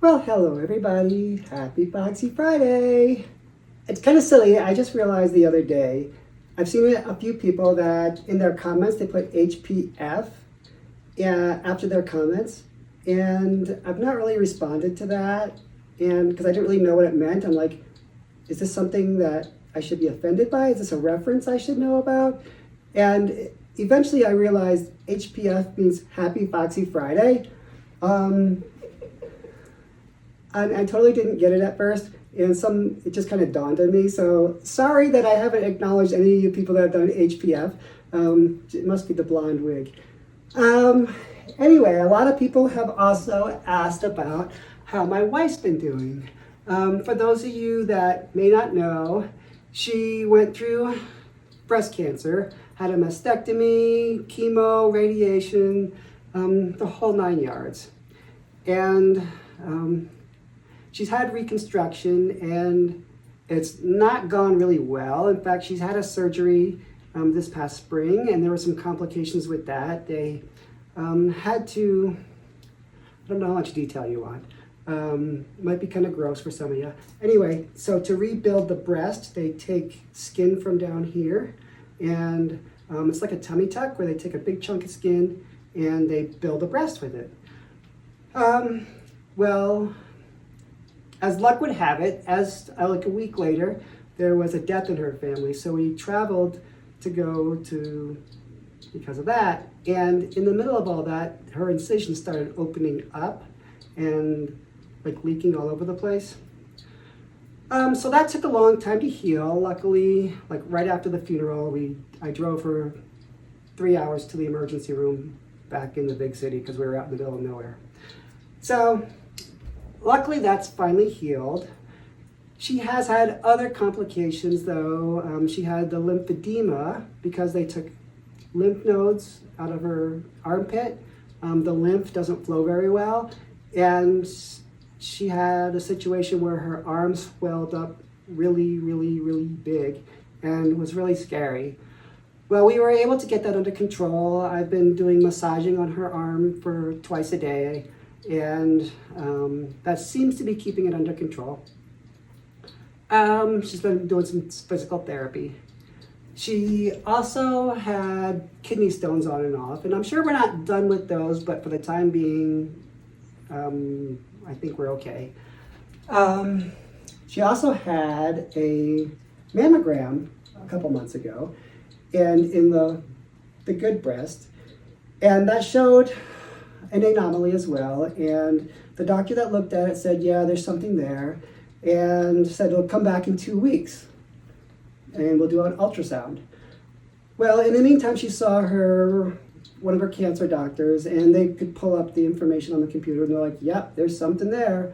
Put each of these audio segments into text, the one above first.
Well, hello everybody. Happy Foxy Friday. It's kind of silly. I just realized the other day, I've seen a few people that in their comments, they put HPF after their comments. And I've not really responded to that. And because I didn't really know what it meant, I'm like, is this something that I should be offended by? Is this a reference I should know about? And eventually I realized HPF means Happy Foxy Friday. I totally didn't get it at first, and it just kind of dawned on me. So sorry that I haven't acknowledged any of you people that have done HPF. It must be the blonde wig. Anyway, a lot of people have also asked about how my wife's been doing. For those of you that may not know, she went through breast cancer, had a mastectomy, chemo, radiation, the whole 9 yards. And she's had reconstruction and it's not gone really well. In fact, she's had a surgery this past spring and there were some complications with that. They had to, I don't know how much detail you want. Might be kind of gross for some of you. Anyway, so to rebuild the breast, they take skin from down here and it's like a tummy tuck where they take a big chunk of skin and they build a breast with it. Well, as luck would have it, like a week later, there was a death in her family. So we traveled to go to, because of that. And in the middle of all that, her incision started opening up and like leaking all over the place. So that took a long time to heal. Luckily, like right after the funeral, I drove her 3 hours to the emergency room back in the big city because we were out in the middle of nowhere. So luckily that's finally healed. She has had other complications though. She had the lymphedema because they took lymph nodes out of her armpit. The lymph doesn't flow very well. And she had a situation where her arms swelled up really, really, really big and it was really scary. Well, we were able to get that under control. I've been doing massaging on her arm for twice a day. And that seems to be keeping it under control. She's been doing some physical therapy. She also had kidney stones on and off, and I'm sure we're not done with those, but for the time being, I think we're okay. She also had a mammogram a couple months ago, and in the good breast, and that showed an anomaly as well, and the doctor that looked at it said, yeah, there's something there, and said it'll come back in 2 weeks and we'll do an ultrasound. Well, in the meantime, she saw one of her cancer doctors, and they could pull up the information on the computer and they're like, yep, there's something there.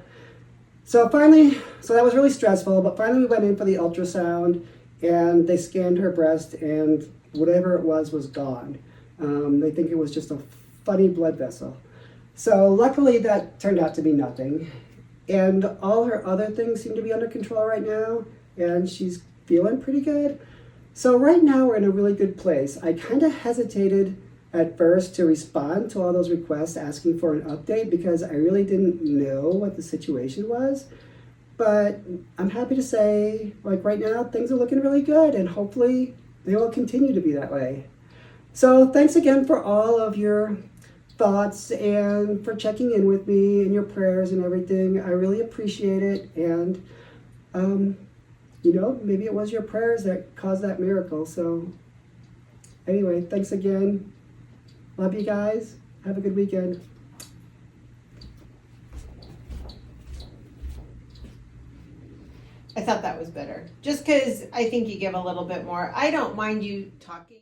So that was really stressful, but finally we went in for the ultrasound and they scanned her breast and whatever it was gone. They think it was just a funny blood vessel. So luckily that turned out to be nothing. And all her other things seem to be under control right now, and she's feeling pretty good. So right now we're in a really good place. I kind of hesitated at first to respond to all those requests asking for an update because I really didn't know what the situation was. But I'm happy to say, like right now, things are looking really good, and hopefully they will continue to be that way. So thanks again for all of your thoughts and for checking in with me and your prayers and everything. I really appreciate it. And, maybe it was your prayers that caused that miracle. So anyway, thanks again. Love you guys. Have a good weekend. I thought that was better. Just because I think you give a little bit more. I don't mind you talking.